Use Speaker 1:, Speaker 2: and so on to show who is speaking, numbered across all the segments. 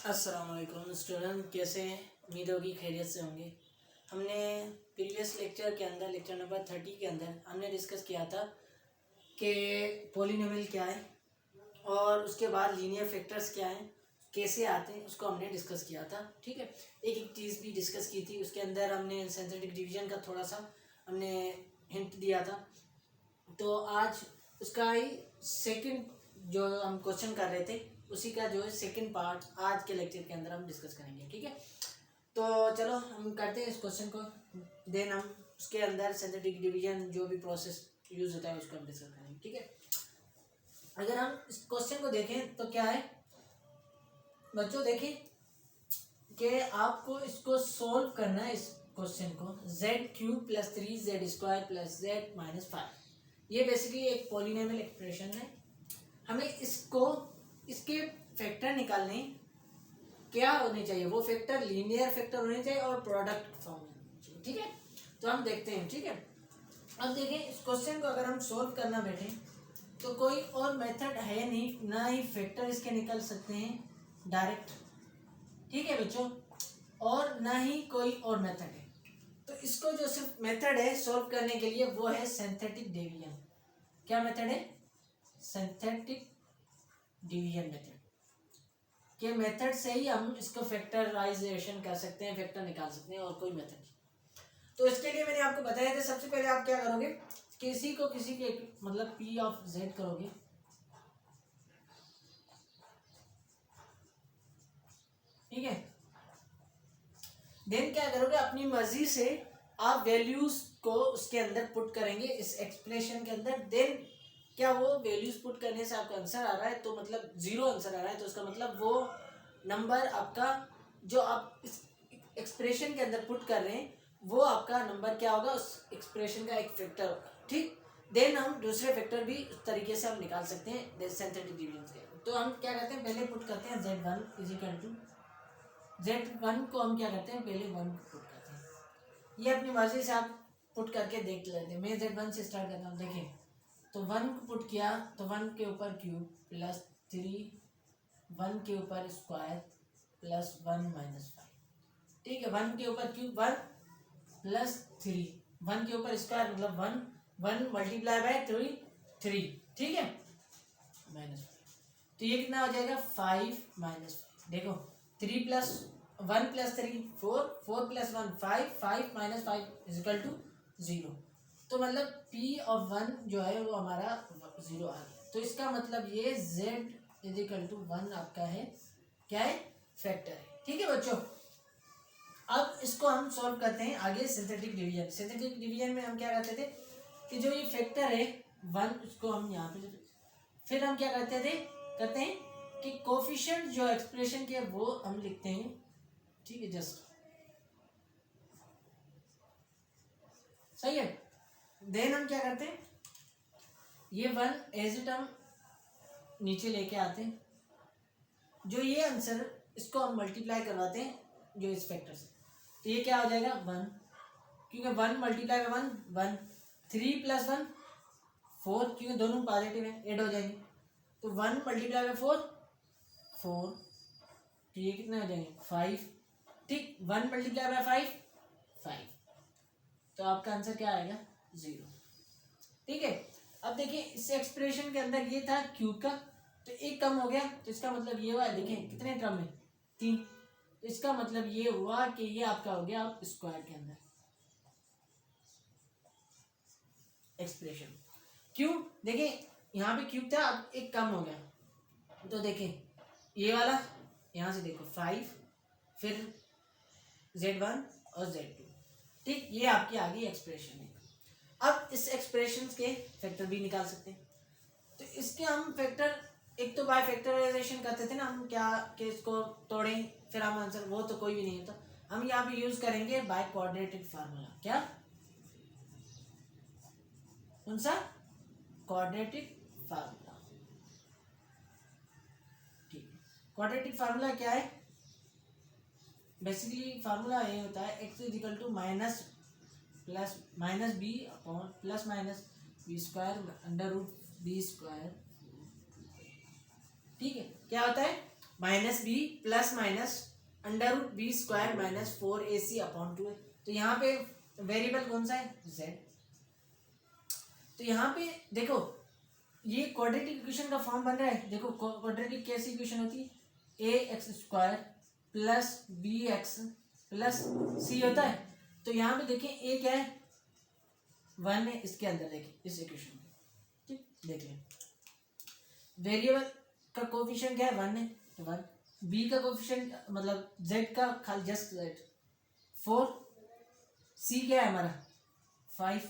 Speaker 1: अस्सलाम वालेकुम स्टूडेंट, कैसे हैं? उम्मीद होगी खैरियत से होंगे। हमने प्रीवियस लेक्चर के अंदर लेक्चर नंबर 30 के अंदर हमने डिस्कस किया था कि पॉलिनोमियल क्या है और उसके बाद लीनियर फैक्टर्स क्या हैं, कैसे आते हैं, उसको हमने डिस्कस किया था। ठीक है, एक एक चीज़ भी डिस्कस की थी। उसके अंदर हमने सिंथेटिक डिवीजन का थोड़ा सा हमने हिंट दिया था। तो आज उसका ही सेकंड जो हम क्वेश्चन कर रहे थे उसी का जो है सेकंड पार्ट आज के लेक्चर के अंदर हम डिस्कस करेंगे। ठीक है, तो चलो हम करते हैं इस क्वेश्चन को, देन हम उसके अंदर सिंथेटिक डिवीजन जो भी प्रोसेस यूज होता है उसको हम डिस्कस करेंगे। ठीक है, अगर हम इस क्वेश्चन को देखें तो क्या है बच्चों, देखें कि आपको इसको सोल्व करना है। इस क्वेश्चन को z³ + 3z² + z-5, ये बेसिकली एक पॉलिनोमियल एक्सप्रेशन है। हमें इसको इसके फैक्टर निकालने क्या होने चाहिए, वो फैक्टर लीनियर फैक्टर होने चाहिए और प्रोडक्ट फॉर्म में होने चाहिए। ठीक है, तो हम देखते हैं। ठीक है, अब देखें इस क्वेश्चन को अगर हम सोल्व करना बैठे तो कोई और मेथड है नहीं, ना ही फैक्टर इसके निकल सकते हैं डायरेक्ट। ठीक है बच्चों, और ना ही कोई और मेथड है। तो इसको जो सिर्फ मेथड है सोल्व करने के लिए वो है सिंथेटिक डिवीजन। क्या मेथड है? सिंथेटिक डिवीजन मेथड के मेथड से ही हम इसको फैक्टराइजेशन कर सकते हैं, फैक्टर निकाल सकते हैं, और कोई मेथड नहीं। तो इसके लिए मैंने आपको बताया था, सबसे पहले आप क्या करोगे, किसी के मतलब P(z) करोगे। ठीक है, देन क्या करोगे, अपनी मर्जी से आप वैल्यूज को उसके अंदर पुट करेंगे इस एक्सप्रेशन के अंदर। देन क्या वो वैल्यूज पुट करने से आपका आंसर आ रहा है, तो मतलब 0 आंसर आ रहा है, तो उसका मतलब वो नंबर आपका जो आप इस एक्सप्रेशन के अंदर पुट कर रहे हैं वो आपका नंबर क्या होगा, उस एक्सप्रेशन का एक फैक्टर होगा। ठीक, देन हम दूसरे फैक्टर भी उस तरीके से हम निकाल सकते हैं सिंथेटिक डिवीजन के। तो हम क्या करते हैं, पहले पुट करते हैं z1 = z1 को हम क्या करते हैं, पहले 1 को पुट करते हैं। ये अपनी मर्जी से आप पुट करके देख लेते हैं। मैं z1 से स्टार्ट करता हूँ। देखें तो 1 को पुट किया तो 1 के ऊपर क्यूब प्लस 3, 1 के ऊपर स्क्वायर प्लस 1 - 5। ठीक है, 1 के ऊपर क्यूब 1 प्लस 3, 1 के ऊपर स्क्वायर मतलब 1 मल्टीप्लाई बाय 3। ठीक है, -5। तो ये कितना हो जाएगा 5 - 5। देखो 3 + 1 + 3 4, 4 + 1 5, 5 - 5 = 0। तो मतलब P(1) जो है वो हमारा 0 आ गया। तो इसका मतलब ये z = 1 आपका है, क्या है, फैक्टर है। ठीक है बच्चों, अब इसको हम सॉल्व करते हैं आगे सिंथेटिक डिवीजन। सिंथेटिक डिवीजन में हम क्या करते थे कि जो ये फैक्टर है 1 उसको हम यहाँ पे, फिर हम क्या करते हैं कि कोफिशिएंट जो एक्सप्रेशन के वो हम लिखते हैं। ठीक है, जस्ट सही है। देन हम क्या करते हैं, ये 1 एज इट हम नीचे लेके आते हैं। जो ये आंसर इसको हम मल्टीप्लाई करवाते हैं जो इस फैक्टर से, तो ये क्या हो जाएगा 1, क्योंकि 1 × 1 1, 3 + 1 4, क्योंकि दोनों पॉजिटिव है, ऐड हो जाएंगे। तो 1 × 4 4, तो ये कितने हो जाएंगे 5। ठीक, 1 × 5 5, तो आपका आंसर क्या आएगा 0। ठीक है, अब देखिए इस एक्सप्रेशन के अंदर ये था क्यूब का, तो एक कम हो गया, तो इसका मतलब ये हुआ, देखें कितने टर्म है 3, तो इसका मतलब ये हुआ कि ये आपका हो गया आप स्क्वायर के अंदर एक्सप्रेशन। क्यों, देखें यहाँ पे क्यूब था, अब एक कम हो गया, तो देखें ये वाला यहाँ से देखो 5, फिर z1 और z2। ठीक, ये आपकी आ गई एक्सप्रेशन है। अब इस एक्सप्रेशन के फैक्टर भी निकाल सकते हैं। तो इसके हम फैक्टर, एक तो बाय फैक्टराइजेशन करते थे ना हम, क्या कि इसको तोड़ें फिर हम आंसर, वो तो कोई भी नहीं है। तो हम यहाँ पे यूज करेंगे बाय क्वाड्रेटिक फार्मूला। क्या, कौन सा, क्वाड्रेटिक फार्मूला। ठीक है, क्वाड्रेटिक फार्मूला क्या है, बेसिकली फार्मूला ये होता है x = -b/+-b² √b²। ठीक है, क्या होता है minus B plus minus under root B square minus 4ac upon 2 है। तो यहाँ पे वेरिएबल कौन सा है, z। तो यहाँ पे देखो ये क्वाड्रेटिक इक्वेशन का फॉर्म बन रहा है। देखो क्वाड्रेटिक कैसी इक्वेशन होती है, A X square plus B X plus C होता है। तो यहाँ पे देखें ए क्या है, 1 है इसके अंदर, देखें इस इक्वेशन में, ठीक देख लें। वेरिएबल का कोफिशिएंट क्या है, 1 है तो 1। बी का कोफिशिएंट मतलब जेड का खाली जस्ट जेड 4। सी क्या है हमारा 5।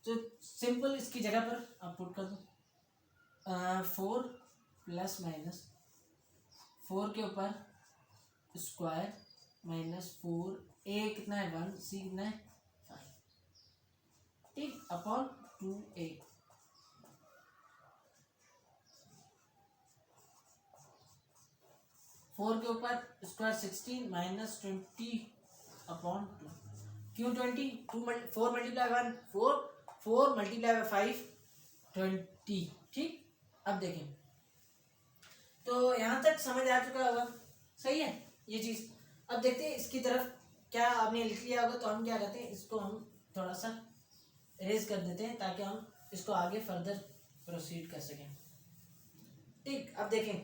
Speaker 1: तो सिंपल इसकी जगह पर आप पुट कर दो 4 प्लस माइनस 4 के ऊपर स्क्वायर माइनस 4, ए कितना है 1, सी कितना है 5, ठीक अपॉन 2a। फोर के ऊपर स्क्वायर 16 माइनस 20 अपॉन 2। क्यों 20, 4 मल्टीप्लाई 1 4, 4 मल्टीप्लाई 5 20, ठीक। अब देखें तो यहाँ तक समझ आ चुका होगा, सही है ये चीज़। अब देखते हैं इसकी तरफ, क्या आपने लिख लिया होगा तो हम क्या करते हैं, इसको हम थोड़ा सा इरेज कर देते हैं ताकि हम इसको आगे फर्दर प्रोसीड कर सकें, ठीक। अब देखें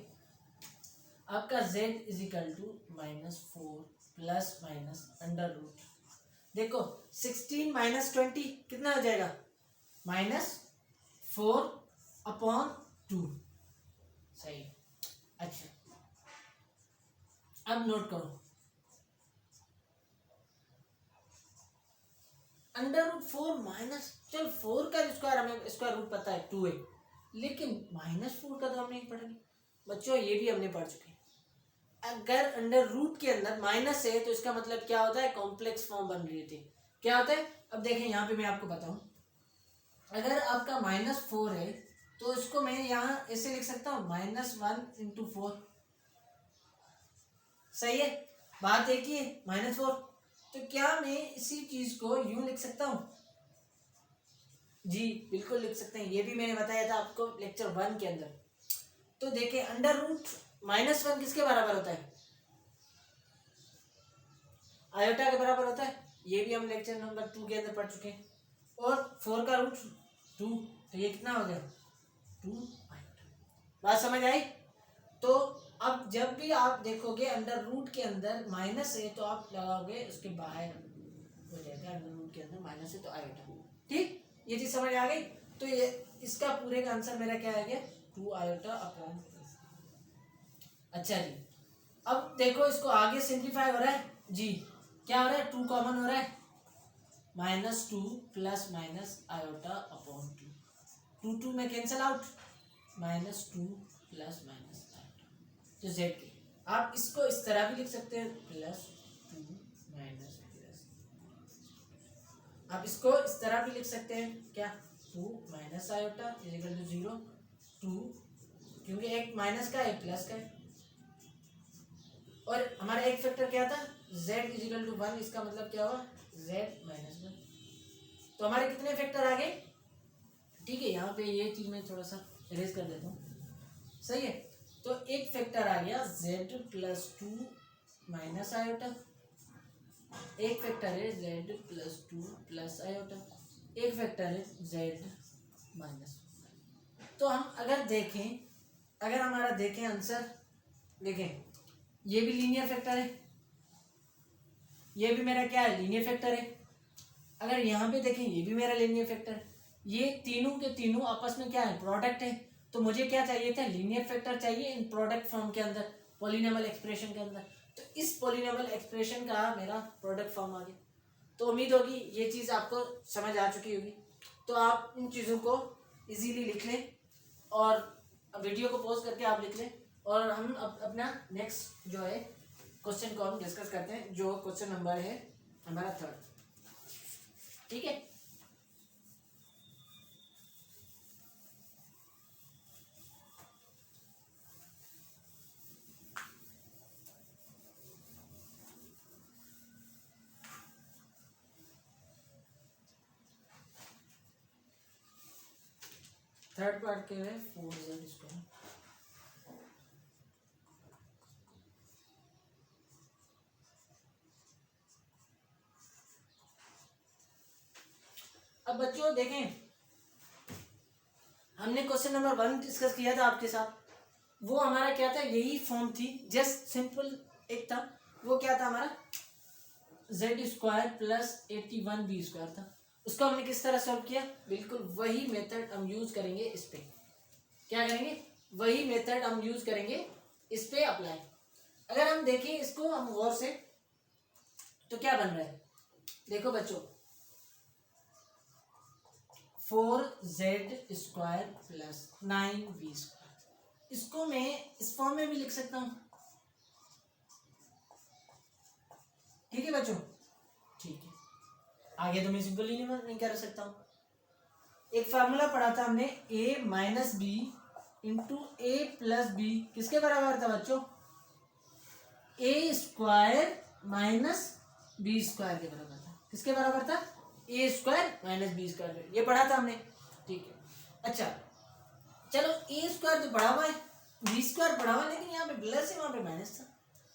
Speaker 1: आपका z is equal to -4 plus minus under root, देखो 16 माइनस 20 कितना हो जाएगा, -4 अपॉन 2, सही। अच्छा अब नोट करो, अंडर रूट 4 माइनस, चल 4 का स्क्वायर हमें स्क्वायर रूट पता है 2 है, लेकिन -4 का तो हम नहीं पढ़ेंगे बच्चों, ये भी हमने पढ़ चुके हैं। अगर अंडर रूट के अंदर माइनस है तो इसका मतलब क्या होता है, कॉम्प्लेक्स फॉर्म बन रही थी। क्या होता है, अब देखें यहाँ पे मैं आपको बताऊं, अगर आपका -4 है तो इसको मैं यहाँ ऐसे लिख सकता हूँ -1 × 4, सही है, बात एक ही है -4। तो क्या मैं इसी चीज को यूं लिख सकता हूँ, जी बिल्कुल लिख सकते हैं, ये भी मैंने बताया था आपको लेक्चर 1 के अंदर। तो देखें अंडर रूट -1 किसके बराबर होता है, आयोटा के बराबर होता है, ये भी हम लेक्चर नंबर 2 के अंदर पढ़ चुके हैं। और 4 का रूट 2, तो ये कितना हो गया 2 आयोटा। बात समझ आई। तो अब जब भी आप देखोगे अंडर रूट के अंदर माइनस है तो आप लगाओगे उसके बाहर हो जाएगा, अंडर रूट के अंदर माइनस है तो आयोटा, ठीक। ये चीज समझ आ गई। तो ये इसका पूरे का आंसर मेरा क्या आ गया, 2 आयोटा अपॉन 2। अच्छा जी, अब देखो इसको आगे सिंप्लीफाई हो रहा है जी, क्या हो रहा है 2 कॉमन हो रहा है, -2 प्लस माइनस आयोटा अपॉन 2, 2 में cancel out, -2 plus minus iota, तो जेड के आप इसको इस तरह भी लिख सकते हैं +2 माइनस प्लस, आप इसको इस तरह भी लिख सकते हैं क्या, 2 minus iota is equal to 0, 2 क्योंकि एक माइनस का एक प्लस का है, और हमारा एक फैक्टर क्या था z इज इक्वल टू 1, इसका मतलब क्या हुआ z -1। तो हमारे कितने फैक्टर आ गए, ठीक है। यहाँ पे ये चीज मैं थोड़ा सा इरेज कर देता हूँ, सही है। तो एक फैक्टर आ गया z +2 माइनस आयोटा, एक फैक्टर है z +2 प्लस आयोटा, एक फैक्टर है z माइनस। तो हम अगर देखें, अगर हमारा देखें आंसर, देखें ये भी लीनियर फैक्टर है, ये भी मेरा क्या है लीनियर फैक्टर है। अगर यहाँ पे देखें ये भी मेरा लीनियर फैक्टर है, ये तीनों के तीनों आपस में क्या है प्रोडक्ट है। तो मुझे क्या चाहिए था, लीनियर फैक्टर चाहिए इन प्रोडक्ट फॉर्म के अंदर, पॉलिनॉमियल एक्सप्रेशन के अंदर। तो इस पॉलिनॉमियल एक्सप्रेशन का मेरा प्रोडक्ट फॉर्म आ गया। तो उम्मीद होगी ये चीज़ आपको समझ आ चुकी होगी। तो आप इन चीज़ों को इजीली लिख लें और वीडियो को पॉज करके आप लिख लें, और हम अपना नेक्स्ट जो है क्वेश्चन को हम डिस्कस करते हैं, जो क्वेश्चन नंबर है हमारा 3rd, ठीक है। थर्ड पार्ट के है 4z²। अब बच्चों देखें, हमने क्वेश्चन नंबर 1 डिस्कस किया था आपके साथ, वो हमारा क्या था, यही फॉर्म थी, जस्ट सिंपल एक था, वो क्या था हमारा z स्क्वायर प्लस 81b² था। उसको हमने किस तरह सॉल्व किया, बिल्कुल वही मेथड हम यूज करेंगे इस पे। क्या करेंगे, वही मेथड हम यूज करेंगे इस पे अप्लाई। अगर हम देखें इसको हम गौर से, तो क्या बन रहा है, देखो बच्चों 4z स्क्वायर प्लस 9b², इसको मैं इस फॉर्म में भी लिख सकता हूं। ठीक है बच्चों, ठीक है, आगे तो मैं सिंपल ही नहीं कर सकता हूं। एक फार्मूला पढ़ा था हमने, a minus B into A plus B किसके बराबर था बच्चों, A square minus B square के बराबर था। किसके बराबर था, A square minus B square, ये पढ़ा था हमने। ठीक है, अच्छा चलो ए स्क्वायर तो पढ़ा हुआ है, बी स्क्वायर पढ़ा हुआ है, लेकिन यहाँ पे प्लस है वहां पे माइनस था,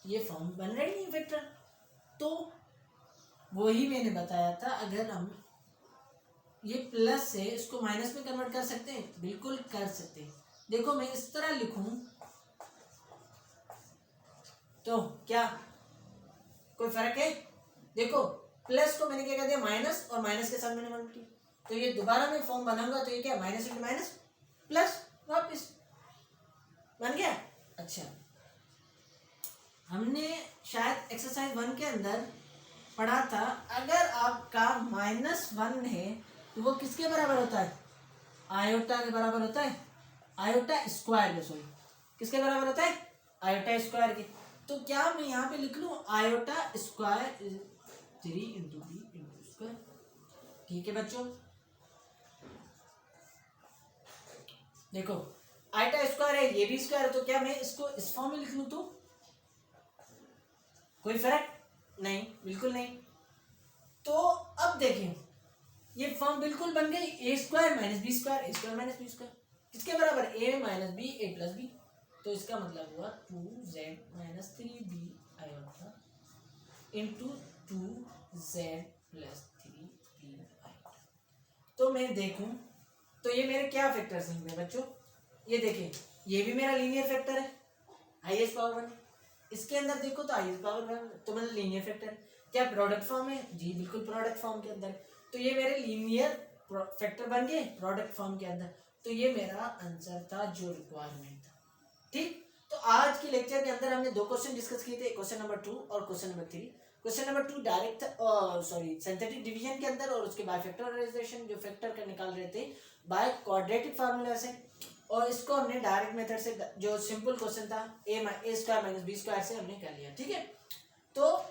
Speaker 1: ये फॉर्म बन रहा ही नहीं वेक्टर। तो वही मैंने बताया था, अगर हम ये प्लस से इसको माइनस में कन्वर्ट कर सकते हैं, बिल्कुल कर सकते हैं। देखो मैं इस तरह लिखूं तो क्या कोई फर्क है, देखो प्लस को मैंने क्या कर दिया माइनस, और माइनस के साथ मैंने मल्टीप्लाई, तो ये दोबारा मैं फॉर्म बनाऊंगा तो ये क्या माइनस इंटू माइनस प्लस वापिस बन गया। अच्छा, हमने शायद एक्सरसाइज 1 के अंदर पढ़ा था, अगर आपका -1 है तो वो किसके बराबर होता है, आयोटा के बराबर होता है, आयोटा स्क्वायर के, सॉरी किसके बराबर होता है, आयोटा स्क्वायर के। तो क्या मैं यहाँ पे लिख लूँ iota square 3 into B into square. ठीक है बच्चों, देखो आयोटा स्क्वायर है, ये भी स्क्वायर है, तो क्या मैं इसको इस फॉर्म में लिख लूँ तो कोई फर्क नहीं, बिल्कुल नहीं। तो अब देखें ये फॉर्म बिल्कुल बन गई, ए स्क्वायर माइनस बी स्क्वायर, ए स्क्वायर माइनस बी स्क्वायर किसके बराबर, ए माइनस बी ए प्लस बी। तो इसका मतलब हुआ 2z minus 3b iota into 2z plus 3b iota. तो मैं देखूं तो ये मेरे क्या फैक्टर्स हैं बच्चों, ये देखें ये भी मेरा लीनियर फैक्टर है, हाईएस्ट पावर 1, इसके अंदर देखो तो हाईएस्ट पावर 1, तो मतलब लीनियर फैक्टर है। क्या प्रोडक्ट फॉर्म है, जी बिल्कुल प्रोडक्ट फॉर्म के अंदर, तो ये मेरे लीनियर फैक्टर बन गए प्रोडक्ट फॉर्म के अंदर। तो ये मेरा आंसर था जो रिक्वायरमेंट था। ठीक, तो आज के लेक्चर के अंदर हमने 2 क्वेश्चन डिस्कस किए थे, क्वेश्चन नंबर 2 और question number 3। Question number 2 direct synthetic division के अंदर, और उसके बाय फैक्टराइजेशन जो फैक्टर का निकाल रहे थे बाय क्वाड्रेटिक फार्मूला से, और इसको हमने डायरेक्ट मेथड से जो सिंपल क्वेश्चन था A square minus B square से हमने कर लिया। ठीक है, तो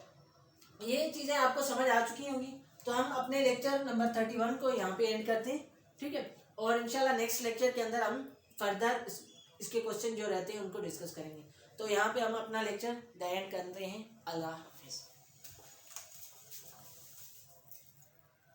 Speaker 1: ये चीजें आपको समझ आ चुकी होंगी। तो हम अपने लेक्चर नंबर 31 को यहाँ पे एंड करते हैं। ठीक है, और इंशाल्लाह नेक्स्ट लेक्चर के अंदर हम फर्दर इसके क्वेश्चन जो रहते हैं उनको डिस्कस करेंगे। तो यहाँ पे हम अपना लेक्चर द एंड कर रहे हैं। अल्लाह।